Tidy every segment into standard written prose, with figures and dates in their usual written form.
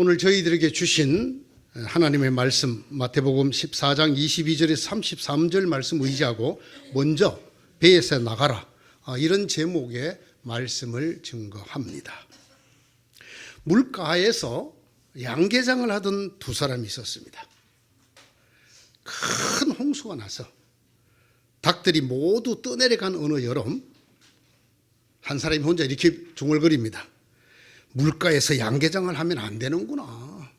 오늘 저희들에게 주신 하나님의 말씀 마태복음 14장 22절에서 33절 말씀 의지하고 먼저 배에서 나가라, 이런 제목의 말씀을 증거합니다. 물가에서 양계장을 하던 두 사람이 있었습니다. 큰 홍수가 나서 닭들이 모두 떠내려간 어느 여름, 한 사람이 혼자 이렇게 중얼거립니다. 물가에서 양계장을 하면 안 되는구나.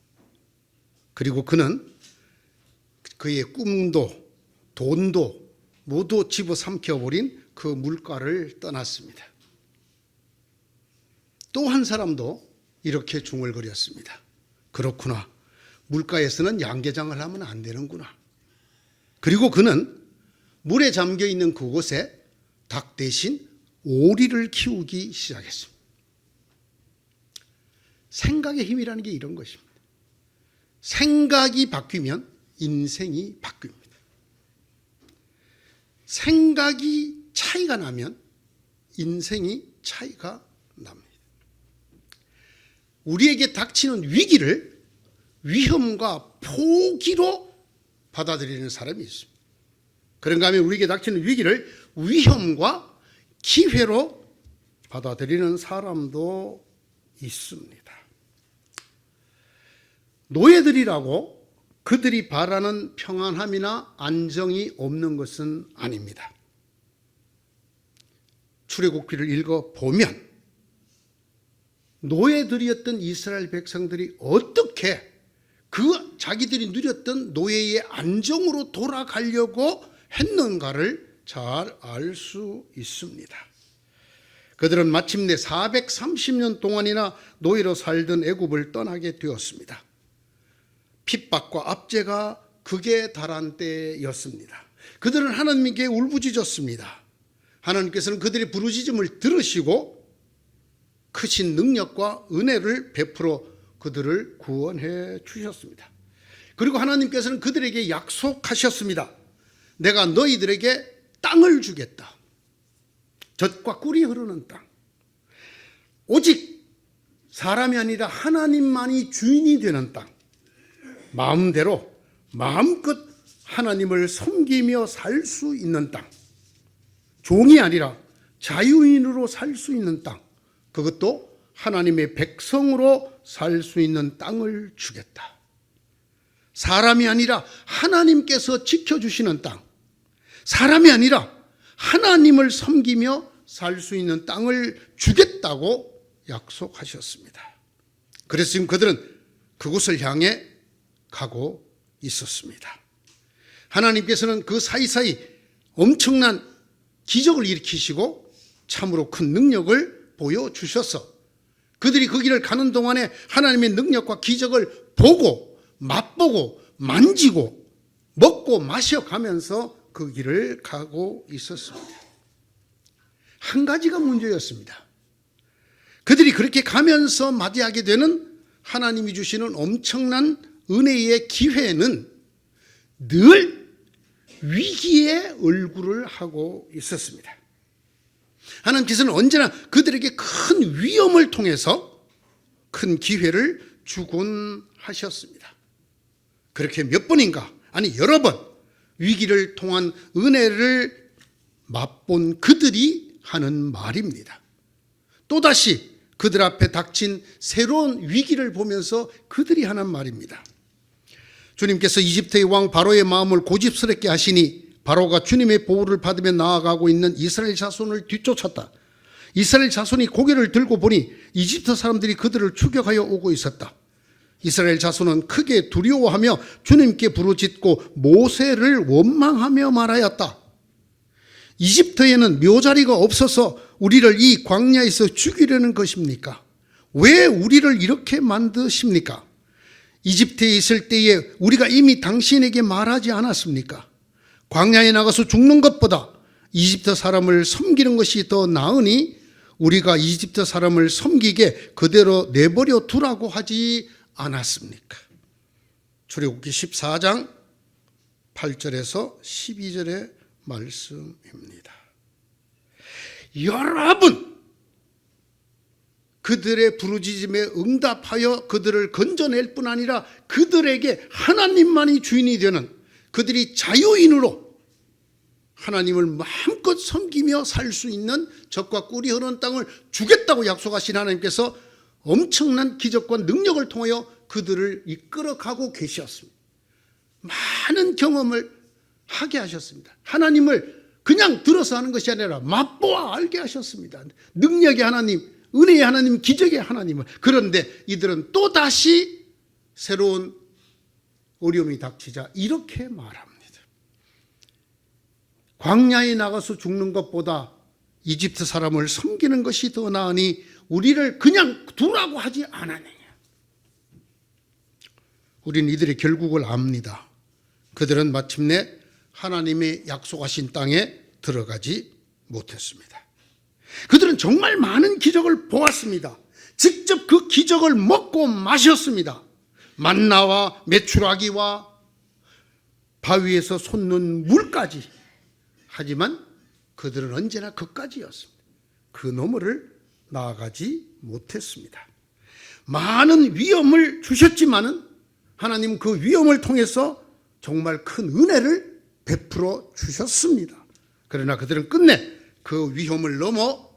그리고 그는 그의 꿈도 돈도 모두 집어삼켜버린 그 물가를 떠났습니다. 또 한 사람도 이렇게 중얼거렸습니다. 그렇구나. 물가에서는 양계장을 하면 안 되는구나. 그리고 그는 물에 잠겨 있는 그곳에 닭 대신 오리를 키우기 시작했습니다. 생각의 힘이라는 게 이런 것입니다. 생각이 바뀌면 인생이 바뀝니다. 생각이 차이가 나면 인생이 차이가 납니다. 우리에게 닥치는 위기를 위험과 포기로 받아들이는 사람이 있습니다. 그런가 하면 우리에게 닥치는 위기를 위험과 기회로 받아들이는 사람도 있습니다. 노예들이라고 그들이 바라는 평안함이나 안정이 없는 것은 아닙니다. 출애굽기를 읽어보면 노예들이었던 이스라엘 백성들이 어떻게 그 자기들이 누렸던 노예의 안정으로 돌아가려고 했는가를 잘 알 수 있습니다. 그들은 마침내 430년 동안이나 노예로 살던 애굽을 떠나게 되었습니다. 핍박과 압제가 극에 달한 때였습니다. 그들은 하나님께 울부짖었습니다. 하나님께서는 그들의 부르짖음을 들으시고 크신 능력과 은혜를 베풀어 그들을 구원해 주셨습니다. 그리고 하나님께서는 그들에게 약속하셨습니다. 내가 너희들에게 땅을 주겠다. 젖과 꿀이 흐르는 땅. 오직 사람이 아니라 하나님만이 주인이 되는 땅. 마음대로 마음껏 하나님을 섬기며 살 수 있는 땅. 종이 아니라 자유인으로 살 수 있는 땅. 그것도 하나님의 백성으로 살 수 있는 땅을 주겠다. 사람이 아니라 하나님께서 지켜주시는 땅. 사람이 아니라 하나님을 섬기며 살 수 있는 땅을 주겠다고 약속하셨습니다. 그래서 지금 그들은 그곳을 향해 가고 있었습니다. 하나님께서는 그 사이사이 엄청난 기적을 일으키시고 참으로 큰 능력을 보여주셔서 그들이 그 길을 가는 동안에 하나님의 능력과 기적을 보고 맛보고 만지고 먹고 마셔가면서 그 길을 가고 있었습니다. 한 가지가 문제였습니다. 그들이 그렇게 가면서 맞이하게 되는 하나님이 주시는 엄청난 은혜의 기회는 늘 위기의 얼굴을 하고 있었습니다. 하나님께서는 언제나 그들에게 큰 위험을 통해서 큰 기회를 주곤 하셨습니다. 그렇게 몇 번인가, 아니 여러 번 위기를 통한 은혜를 맛본 그들이 하는 말입니다. 또다시 그들 앞에 닥친 새로운 위기를 보면서 그들이 하는 말입니다. 주님께서 이집트의 왕 바로의 마음을 고집스럽게 하시니 바로가 주님의 보호를 받으며 나아가고 있는 이스라엘 자손을 뒤쫓았다. 이스라엘 자손이 고개를 들고 보니 이집트 사람들이 그들을 추격하여 오고 있었다. 이스라엘 자손은 크게 두려워하며 주님께 부르짖고 모세를 원망하며 말하였다. 이집트에는 묘자리가 없어서 우리를 이 광야에서 죽이려는 것입니까? 왜 우리를 이렇게 만드십니까? 이집트에 있을 때에 우리가 이미 당신에게 말하지 않았습니까? 광야에 나가서 죽는 것보다 이집트 사람을 섬기는 것이 더 나으니 우리가 이집트 사람을 섬기게 그대로 내버려 두라고 하지 않았습니까? 출애굽기 14장 8절에서 12절의 말씀입니다. 여러분, 그들의 부르짖음에 응답하여 그들을 건져낼 뿐 아니라 그들에게 하나님만이 주인이 되는, 그들이 자유인으로 하나님을 마음껏 섬기며 살 수 있는 젖과 꿀이 흐르는 땅을 주겠다고 약속하신 하나님께서 엄청난 기적과 능력을 통하여 그들을 이끌어가고 계셨습니다. 많은 경험을 하게 하셨습니다. 하나님을 그냥 들어서 하는 것이 아니라 맛보아 알게 하셨습니다. 능력의 하나님, 은혜의 하나님, 기적의 하나님을. 그런데 이들은 또다시 새로운 어려움이 닥치자 이렇게 말합니다. 광야에 나가서 죽는 것보다 이집트 사람을 섬기는 것이 더 나으니 우리를 그냥 두라고 하지 않았느냐. 우리는 이들의 결국을 압니다. 그들은 마침내 하나님의 약속하신 땅에 들어가지 못했습니다. 그들은 정말 많은 기적을 보았습니다. 직접 그 기적을 먹고 마셨습니다. 만나와 메추라기와 바위에서 솟는 물까지. 하지만 그들은 언제나 그까지였습니다. 그 너머를 나아가지 못했습니다. 많은 위험을 주셨지만은 하나님 그 위험을 통해서 정말 큰 은혜를 베풀어 주셨습니다. 그러나 그들은 끝내 그 위험을 넘어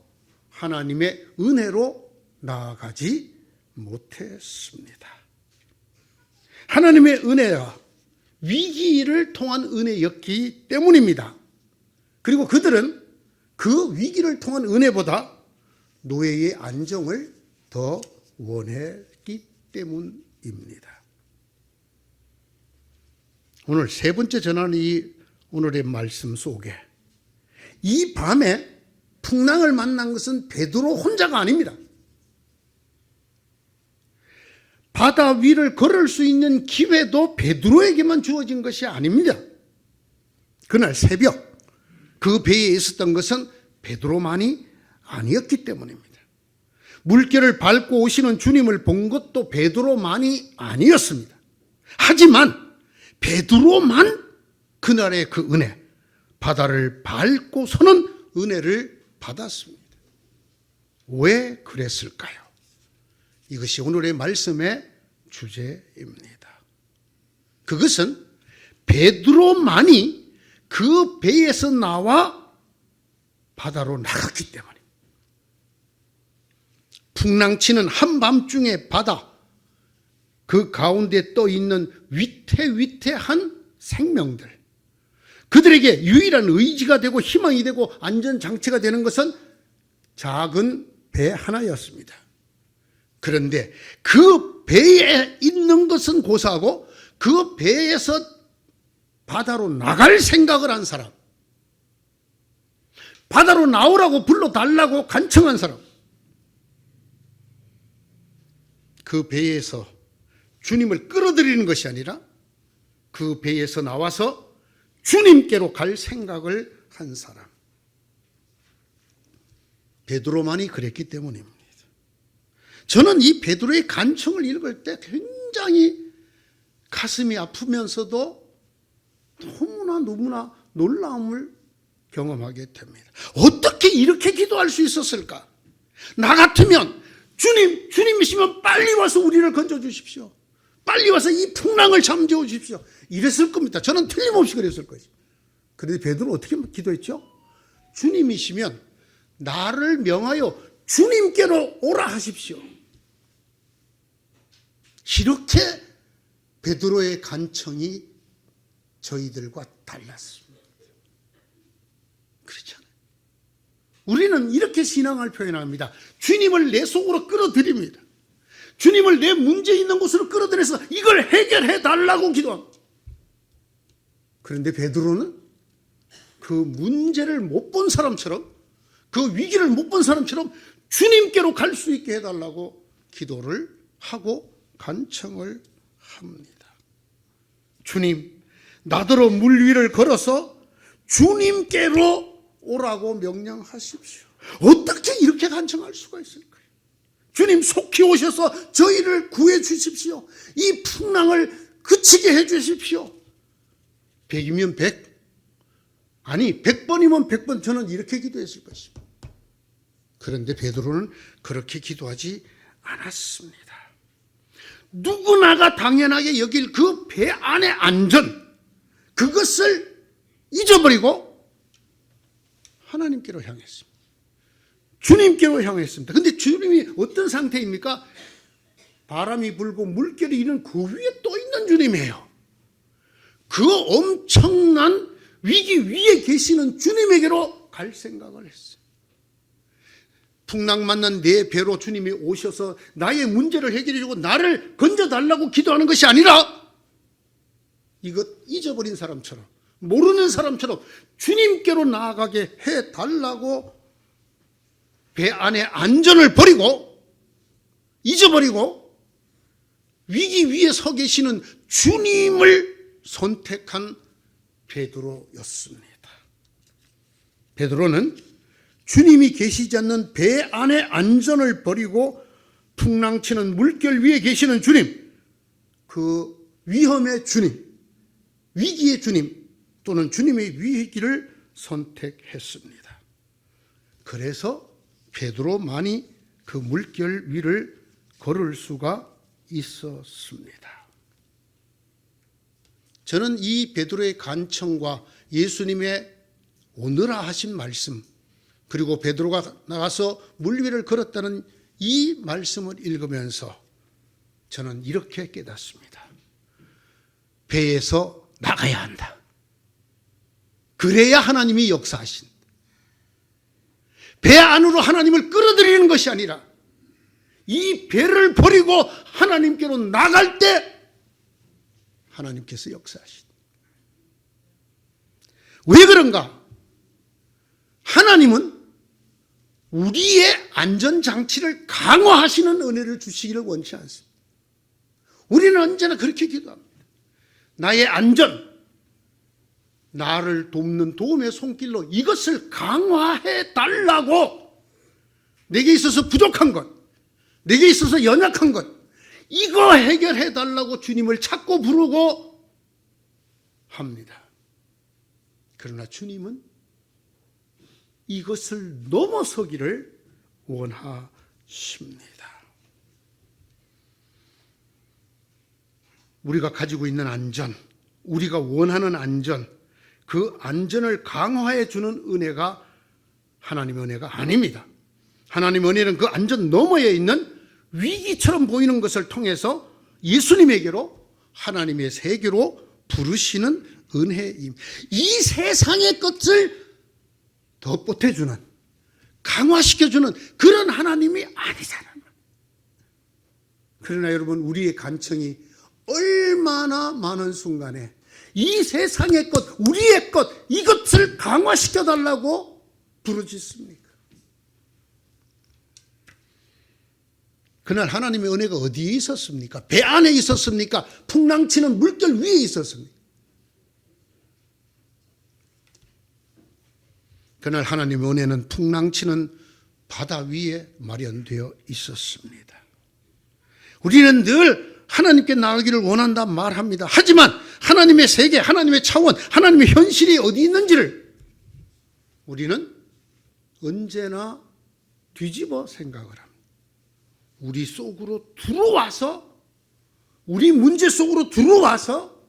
하나님의 은혜로 나아가지 못했습니다. 하나님의 은혜가 위기를 통한 은혜였기 때문입니다. 그리고 그들은 그 위기를 통한 은혜보다 노예의 안정을 더 원했기 때문입니다. 오늘 세 번째 전하는 이 오늘의 말씀 속에 이 밤에 풍랑을 만난 것은 베드로 혼자가 아닙니다. 바다 위를 걸을 수 있는 기회도 베드로에게만 주어진 것이 아닙니다. 그날 새벽 그 배에 있었던 것은 베드로만이 아니었기 때문입니다. 물결을 밟고 오시는 주님을 본 것도 베드로만이 아니었습니다. 하지만 베드로만 그날의 그 은혜, 바다를 밟고 서는 은혜를 받았습니다. 왜 그랬을까요? 이것이 오늘의 말씀의 주제입니다. 그것은 베드로만이 그 배에서 나와 바다로 나갔기 때문입니다. 풍랑치는 한밤중의 바다, 그 가운데 떠 있는 위태위태한 생명들, 그들에게 유일한 의지가 되고 희망이 되고 안전장치가 되는 것은 작은 배 하나였습니다. 그런데 그 배에 있는 것은 고사하고 그 배에서 바다로 나갈 생각을 한 사람, 바다로 나오라고 불러달라고 간청한 사람, 그 배에서 주님을 끌어들이는 것이 아니라 그 배에서 나와서 주님께로 갈 생각을 한 사람, 베드로만이 그랬기 때문입니다. 저는 이 베드로의 간청을 읽을 때 굉장히 가슴이 아프면서도 너무나 놀라움을 경험하게 됩니다. 어떻게 이렇게 기도할 수 있었을까? 나 같으면 주님이시면 빨리 와서 우리를 건져주십시오. 빨리 와서 이 풍랑을 잠재워 주십시오. 이랬을 겁니다. 저는 틀림없이 그랬을 것이죠. 그런데 베드로 어떻게 기도했죠? 주님이시면 나를 명하여 주님께로 오라 하십시오. 이렇게 베드로의 간청이 저희들과 달랐습니다. 그렇잖아요. 우리는 이렇게 신앙을 표현합니다. 주님을 내 속으로 끌어들입니다. 주님을 내 문제 있는 곳으로 끌어들여서 이걸 해결해 달라고 기도합니다. 그런데 베드로는 그 문제를 못 본 사람처럼, 그 위기를 못 본 사람처럼 주님께로 갈 수 있게 해달라고 기도를 하고 간청을 합니다. 주님, 나더러 물 위를 걸어서 주님께로 오라고 명령하십시오. 어떻게 이렇게 간청할 수가 있을까요? 주님, 속히 오셔서 저희를 구해 주십시오. 이 풍랑을 그치게 해 주십시오. 100이면 100, 아니 100번이면 100번 저는 이렇게 기도했을 것입니다. 그런데 베드로는 그렇게 기도하지 않았습니다. 누구나가 당연하게 여길 그 배 안의 안전, 그것을 잊어버리고 하나님께로 향했습니다. 주님께로 향했습니다. 근데 주님이 어떤 상태입니까? 바람이 불고 물결이 일는 그 위에 또 있는 주님이에요. 그 엄청난 위기 위에 계시는 주님에게로 갈 생각을 했어요. 풍랑 맞는 내 배로 주님이 오셔서 나의 문제를 해결해 주고 나를 건져달라고 기도하는 것이 아니라 이것 잊어버린 사람처럼, 모르는 사람처럼 주님께로 나아가게 해달라고 배 안의 안전을 버리고 잊어버리고 위기 위에 서 계시는 주님을 선택한 베드로였습니다. 베드로는 주님이 계시지 않는 배 안의 안전을 버리고 풍랑치는 물결 위에 계시는 주님, 그 위험의 주님, 위기의 주님 또는 주님의 위기를 선택했습니다. 그래서 베드로만이 그 물결 위를 걸을 수가 있었습니다. 저는 이 베드로의 간청과 예수님의 오너라 하신 말씀, 그리고 베드로가 나가서 물 위를 걸었다는 이 말씀을 읽으면서 저는 이렇게 깨닫습니다. 배에서 나가야 한다. 그래야 하나님이 역사하신. 배 안으로 하나님을 끌어들이는 것이 아니라 이 배를 버리고 하나님께로 나갈 때 하나님께서 역사하신. 왜 그런가? 하나님은 우리의 안전장치를 강화하시는 은혜를 주시기를 원치 않습니다. 우리는 언제나 그렇게 기도합니다. 나의 안전, 나를 돕는 도움의 손길로 이것을 강화해 달라고, 내게 있어서 부족한 것, 내게 있어서 연약한 것, 이거 해결해 달라고 주님을 찾고 부르고 합니다. 그러나 주님은 이것을 넘어서기를 원하십니다. 우리가 가지고 있는 안전, 우리가 원하는 안전, 그 안전을 강화해 주는 은혜가 하나님의 은혜가 아닙니다. 하나님의 은혜는 그 안전 너머에 있는 위기처럼 보이는 것을 통해서 예수님에게로, 하나님의 세계로 부르시는 은혜임. 이 세상의 것을 덧보태주는, 강화시켜주는 그런 하나님이 아니잖아요. 그러나 여러분, 우리의 간청이 얼마나 많은 순간에 이 세상의 것, 우리의 것, 이것을 강화시켜달라고 부르짖습니까? 그날 하나님의 은혜가 어디에 있었습니까? 배 안에 있었습니까? 풍랑치는 물결 위에 있었습니까? 그날 하나님의 은혜는 풍랑치는 바다 위에 마련되어 있었습니다. 우리는 늘 하나님께 나가기를 원한다 말합니다. 하지만 하나님의 세계, 하나님의 차원, 하나님의 현실이 어디 있는지를 우리는 언제나 뒤집어 생각을 합니다. 우리 속으로 들어와서, 우리 문제 속으로 들어와서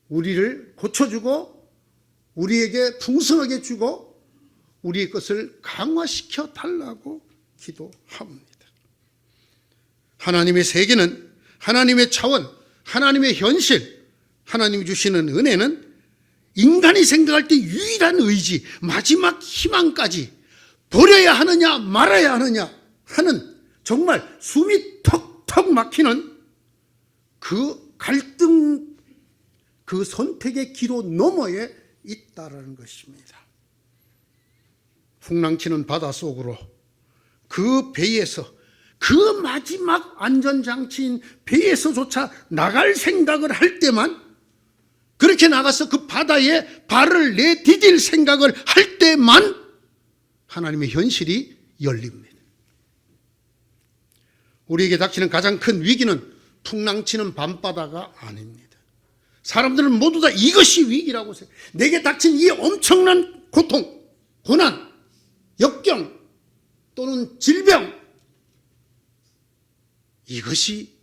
우리를 고쳐주고 우리에게 풍성하게 주고 우리의 것을 강화시켜 달라고 기도합니다. 하나님의 세계는, 하나님의 차원, 하나님의 현실, 하나님이 주시는 은혜는 인간이 생각할 때 유일한 의지, 마지막 희망까지 버려야 하느냐 말아야 하느냐 하는 정말 숨이 턱턱 막히는 그 갈등, 그 선택의 기로 너머에 있다라는 것입니다. 풍랑치는 바다 속으로 그 배에서, 그 마지막 안전장치인 배에서조차 나갈 생각을 할 때만, 그렇게 나가서 그 바다에 발을 내디딜 생각을 할 때만 하나님의 현실이 열립니다. 우리에게 닥치는 가장 큰 위기는 풍랑치는 밤바다가 아닙니다. 사람들은 모두 다 이것이 위기라고 생각해요. 내게 닥친 이 엄청난 고통, 고난, 역경, 또는 질병, 이것이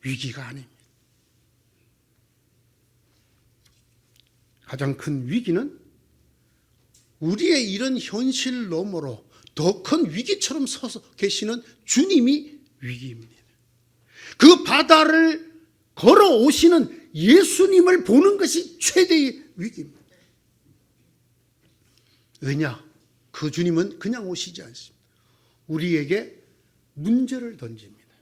위기가 아닙니다. 가장 큰 위기는 우리의 이런 현실 너머로 더 큰 위기처럼 서서 계시는 주님이 위기입니다. 그 바다를 걸어오시는 예수님을 보는 것이 최대의 위기입니다. 왜냐? 그 주님은 그냥 오시지 않습니다. 우리에게 문제를 던집니다.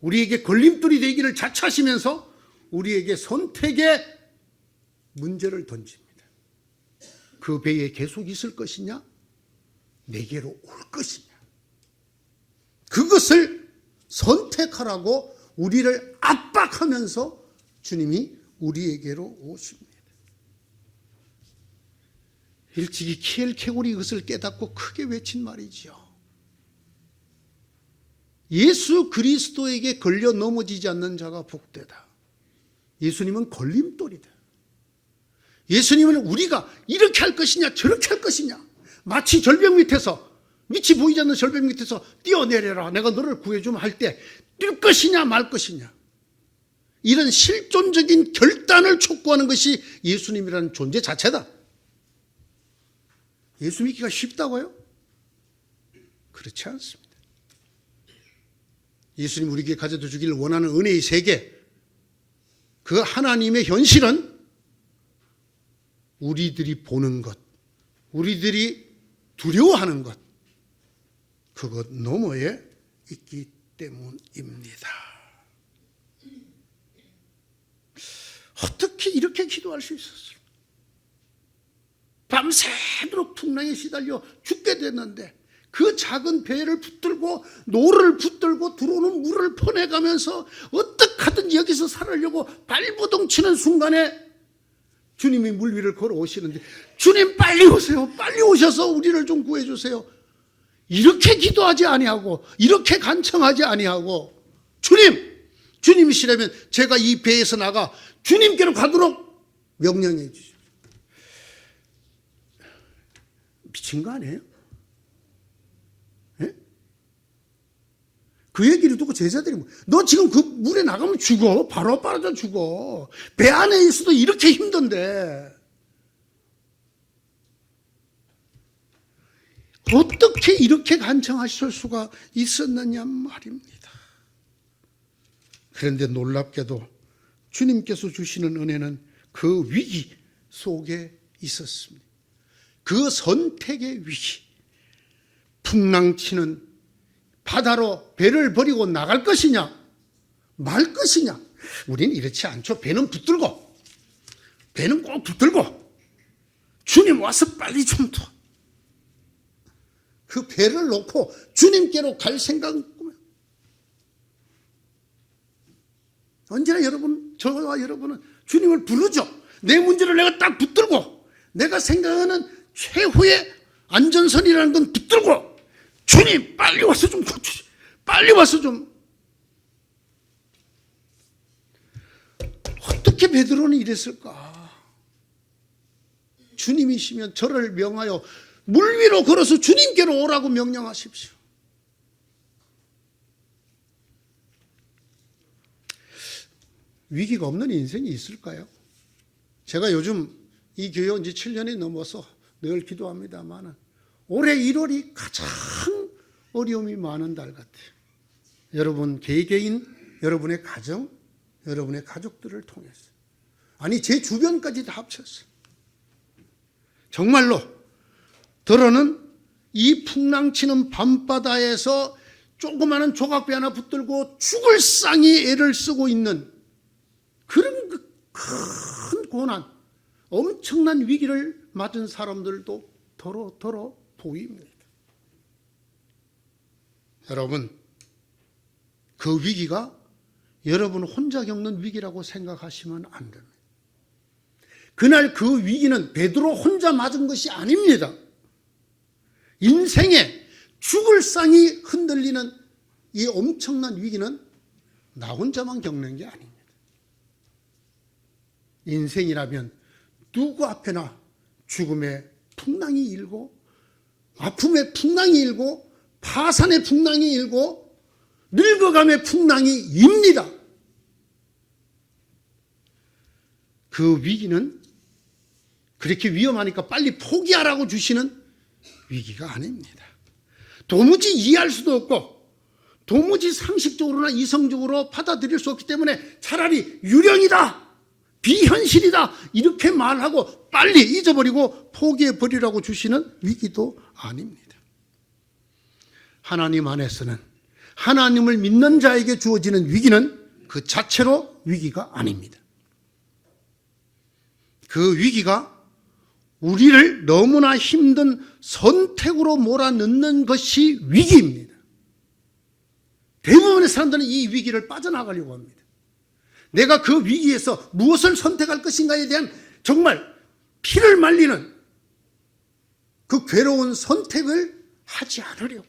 우리에게 걸림돌이 되기를 자처하시면서 우리에게 선택의 문제를 던집니다. 그 배에 계속 있을 것이냐? 내게로 올 것이냐? 그것을 선택하라고 우리를 압박하면서 주님이 우리에게로 오십니다. 일찍이 키엘케고리 이것을 깨닫고 크게 외친 말이지요. 예수 그리스도에게 걸려 넘어지지 않는 자가 복되다. 예수님은 걸림돌이다. 예수님은 우리가 이렇게 할 것이냐 저렇게 할 것이냐, 마치 절벽 밑에서, 밑이 보이지 않는 절벽 밑에서 뛰어내려라, 내가 너를 구해주면 할 때 뛸 것이냐 말 것이냐, 이런 실존적인 결단을 촉구하는 것이 예수님이라는 존재 자체다. 예수 믿기가 쉽다고요? 그렇지 않습니다. 예수님 우리에게 가져다 주기를 원하는 은혜의 세계, 그 하나님의 현실은 우리들이 보는 것, 우리들이 두려워하는 것, 그것 너머에 있기 때문입니다. 어떻게 이렇게 기도할 수 있었을까? 밤새도록 풍랑에 시달려 죽게 됐는데 그 작은 배를 붙들고 노를 붙들고 들어오는 물을 퍼내가면서 어떻게 하든지 여기서 살으려고 발버둥 치는 순간에 주님이 물 위를 걸어오시는데, 주님 빨리 오세요, 빨리 오셔서 우리를 좀 구해주세요, 이렇게 기도하지 아니하고 이렇게 간청하지 아니하고, 주님이시라면 제가 이 배에서 나가 주님께로 가도록 명령해 주십시오. 미친 거 아니에요? 예? 그 얘기를 듣고 제자들이 너 지금 그 물에 나가면 죽어, 바로 빠져 죽어, 배 안에 있어도 이렇게 힘든데 어떻게 이렇게 간청하실 수가 있었느냐 말입니다. 그런데 놀랍게도 주님께서 주시는 은혜는 그 위기 속에 있었습니다. 그 선택의 위기, 풍랑치는 바다로 배를 버리고 나갈 것이냐 말 것이냐, 우리는 이렇지 않죠. 배는 꼭 붙들고 주님 와서 빨리 좀 둬, 그 배를 놓고 주님께로 갈 생각은 언제나 저와 여러분은 주님을 부르죠. 내 문제를 내가 딱 붙들고, 내가 생각하는 최후의 안전선이라는 건 붙들고, 주님 빨리 와서 좀 고쳐주세요, 빨리 와서 좀. 어떻게 베드로는 이랬을까? 주님이시면 저를 명하여 물 위로 걸어서 주님께로 오라고 명령하십시오. 위기가 없는 인생이 있을까요? 제가 요즘 이 교회 온 지 7년이 넘어서 늘 기도합니다만 올해 1월이 가장 어려움이 많은 달 같아요. 여러분 개개인, 여러분의 가정, 여러분의 가족들을 통해서, 아니 제 주변까지 다 합쳤어요. 정말로 더러는 이 풍랑치는 밤바다에서 조그마한 조각배 하나 붙들고 죽을 쌍이 애를 쓰고 있는 그런 큰 고난, 엄청난 위기를 맞은 사람들도 더러 보입니다. 여러분, 그 위기가 여러분 혼자 겪는 위기라고 생각하시면 안 됩니다. 그날 그 위기는 베드로 혼자 맞은 것이 아닙니다. 인생에 죽을 쌍이 흔들리는 이 엄청난 위기는 나 혼자만 겪는 게 아닙니다. 인생이라면 누구 앞에나 죽음의 풍랑이 일고, 아픔의 풍랑이 일고, 파산의 풍랑이 일고 늙어감의 풍랑이 입니다. 그 위기는 그렇게 위험하니까 빨리 포기하라고 주시는 위기가 아닙니다. 도무지 이해할 수도 없고 도무지 상식적으로나 이성적으로 받아들일 수 없기 때문에 차라리 유령이다, 비현실이다 이렇게 말하고 빨리 잊어버리고 포기해버리라고 주시는 위기도 아닙니다. 하나님 안에서는 하나님을 믿는 자에게 주어지는 위기는 그 자체로 위기가 아닙니다. 그 위기가 우리를 너무나 힘든 선택으로 몰아넣는 것이 위기입니다. 대부분의 사람들은 이 위기를 빠져나가려고 합니다. 내가 그 위기에서 무엇을 선택할 것인가에 대한 정말 피를 말리는 그 괴로운 선택을 하지 않으려고,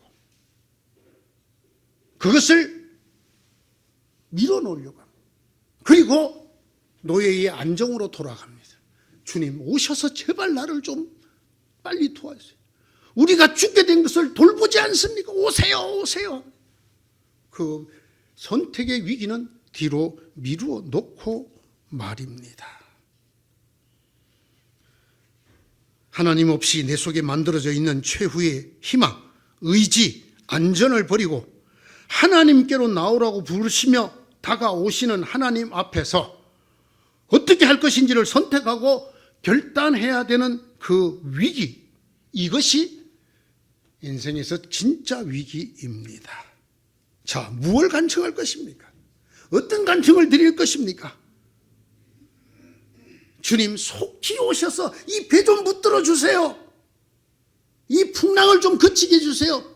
그것을 밀어놓으려고 합니다. 그리고 노예의 안정으로 돌아갑니다. 주님 오셔서 제발 나를 좀 빨리 도와주세요. 우리가 죽게 된 것을 돌보지 않습니까? 오세요, 오세요. 그 선택의 위기는 뒤로 미루어 놓고 말입니다. 하나님 없이 내 속에 만들어져 있는 최후의 희망, 의지, 안전을 버리고 하나님께로 나오라고 부르시며 다가오시는 하나님 앞에서 어떻게 할 것인지를 선택하고 결단해야 되는 그 위기, 이것이 인생에서 진짜 위기입니다. 자, 무엇을 간청할 것입니까? 어떤 간청을 드릴 것입니까? 주님 속히 오셔서 이 배 좀 붙들어 주세요. 이 풍랑을 좀 그치게 해주세요.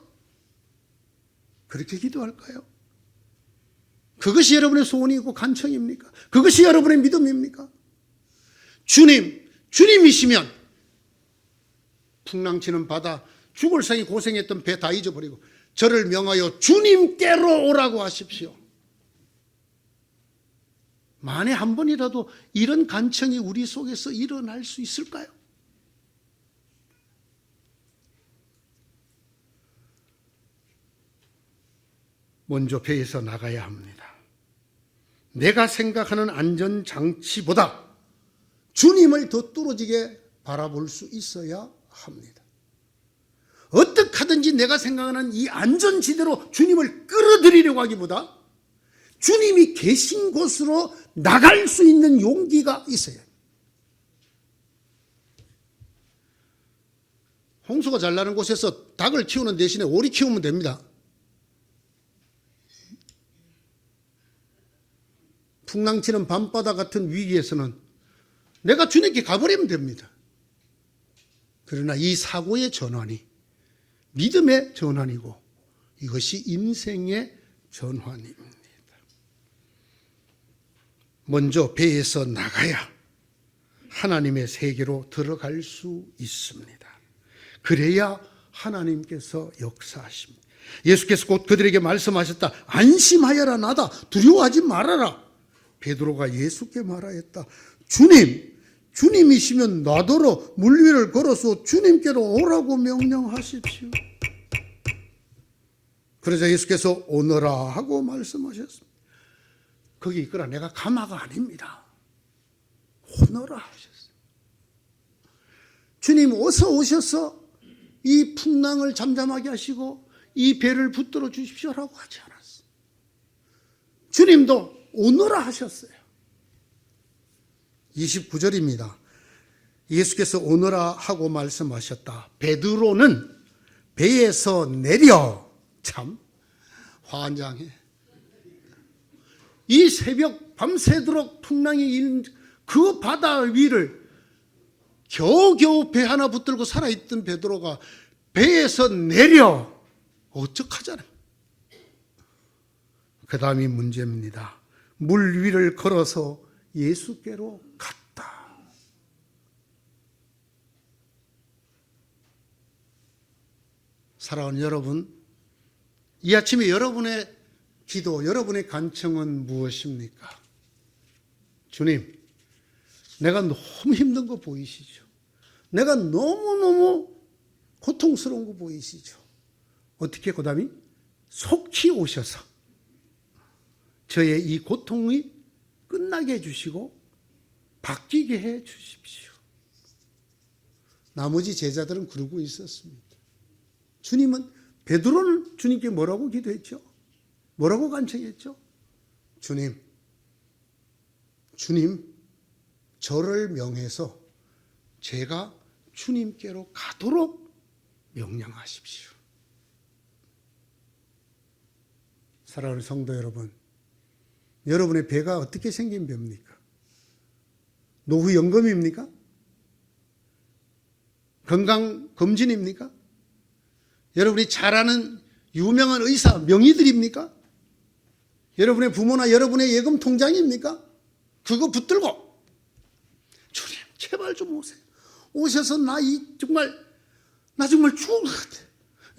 그렇게 기도할까요? 그것이 여러분의 소원이고 간청입니까? 그것이 여러분의 믿음입니까? 주님이시면 풍랑치는 바다, 죽을 사이 고생했던 배 다 잊어버리고 저를 명하여 주님께로 오라고 하십시오. 만에 한 번이라도 이런 간청이 우리 속에서 일어날 수 있을까요? 먼저 배에서 나가야 합니다. 내가 생각하는 안전장치보다 주님을 더 뚫어지게 바라볼 수 있어야 합니다. 어떻게 하든지 내가 생각하는 이 안전지대로 주님을 끌어들이려고 하기보다 주님이 계신 곳으로 나갈 수 있는 용기가 있어야 합니다. 홍수가 잘 나는 곳에서 닭을 키우는 대신에 오리 키우면 됩니다. 풍랑치는 밤바다 같은 위기에서는 내가 주님께 가버리면 됩니다. 그러나 이 사고의 전환이 믿음의 전환이고 이것이 인생의 전환입니다. 먼저 배에서 나가야 하나님의 세계로 들어갈 수 있습니다. 그래야 하나님께서 역사하십니다. 예수께서 곧 그들에게 말씀하셨다. 안심하여라, 나다. 두려워하지 말아라. 베드로가 예수께 말하였다. 주님이시면 나더러 물 위를 걸어서 주님께로 오라고 명령하십시오. 그러자 예수께서 오너라 하고 말씀하셨습니다. 거기 있거라, 내가 가마가 아닙니다. 오너라 하셨어요. 주님 어서 오셔서 이 풍랑을 잠잠하게 하시고 이 배를 붙들어 주십시오라고 하지 않았어요. 주님도 오너라 하셨어요. 29절입니다. 예수께서 오너라 하고 말씀하셨다. 베드로는 배에서 내려, 참 환장해. 이 새벽 밤새도록 풍랑이 일는 그 바다 위를 겨우겨우 배 하나 붙들고 살아있던 베드로가 배에서 내려 어떡하잖아요. 그 다음이 문제입니다. 물 위를 걸어서 예수께로 갔다. 사랑하는 여러분, 이 아침에 여러분의 기도, 여러분의 간청은 무엇입니까? 주님, 내가 너무 힘든 거 보이시죠? 내가 너무너무 고통스러운 거 보이시죠? 어떻게 그다음에 속히 오셔서 저의 이 고통이 끝나게 해주시고 바뀌게 해 주십시오. 나머지 제자들은 그러고 있었습니다. 주님은, 베드로는 주님께 뭐라고 기도했죠? 뭐라고 간청했죠? 주님, 저를 명해서 제가 주님께로 가도록 명령하십시오. 사랑하는 성도 여러분, 여러분의 배가 어떻게 생긴 배입니까? 노후연금입니까? 건강검진입니까? 여러분이 잘 아는 유명한 의사, 명의들입니까? 여러분의 부모나 여러분의 예금 통장입니까? 그거 붙들고 주님 제발 좀 오세요. 오셔서 나 정말 죽을 것 같아.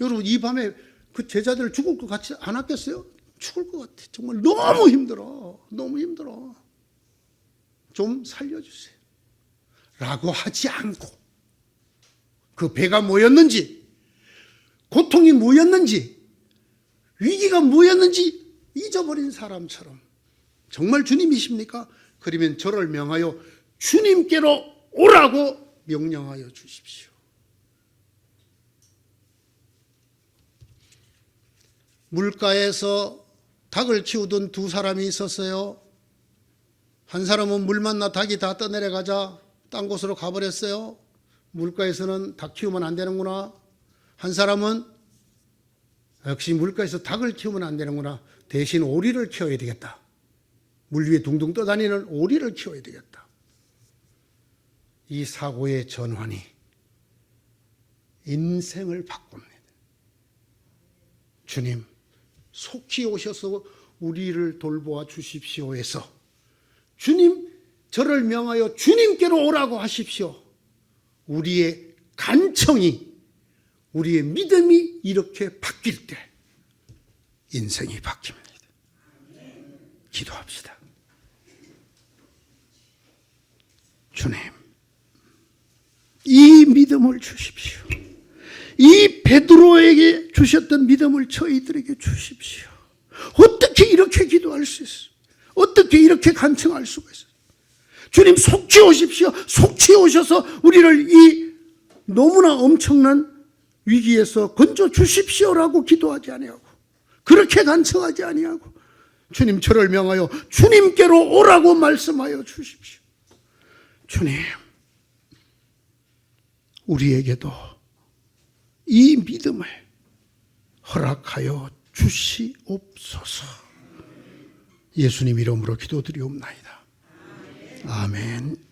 여러분 이 밤에 그 제자들 죽을 것 같지 않았겠어요? 죽을 것 같아. 정말 너무 힘들어. 좀 살려주세요. 라고 하지 않고 그 배가 뭐였는지, 고통이 뭐였는지, 위기가 뭐였는지 잊어버린 사람처럼 정말 주님이십니까? 그러면 저를 명하여 주님께로 오라고 명령하여 주십시오. 물가에서 닭을 키우던 두 사람이 있었어요. 한 사람은 물 만나 닭이 다 떠내려가자 딴 곳으로 가버렸어요. 물가에서는 닭 키우면 안 되는구나. 한 사람은 역시 물가에서 닭을 키우면 안 되는구나. 대신 오리를 키워야 되겠다. 물 위에 둥둥 떠다니는 오리를 키워야 되겠다. 이 사고의 전환이 인생을 바꿉니다. 주님, 속히 오셔서 우리를 돌보아 주십시오 해서 주님, 저를 명하여 주님께로 오라고 하십시오. 우리의 간청이, 우리의 믿음이 이렇게 바뀔 때 인생이 바뀝니다. 기도합시다. 주님, 이 믿음을 주십시오. 이 베드로에게 주셨던 믿음을 저희들에게 주십시오. 어떻게 이렇게 기도할 수 있어요? 어떻게 이렇게 간청할 수가 있어요? 주님 속히 오십시오. 속히 오셔서 우리를 이 너무나 엄청난 위기에서 건져 주십시오라고 기도하지 아니하고, 그렇게 간청하지 아니하고, 주님 저를 명하여 주님께로 오라고 말씀하여 주십시오. 주님, 우리에게도 이 믿음을 허락하여 주시옵소서. 예수님 이름으로 기도드리옵나이다. 아멘.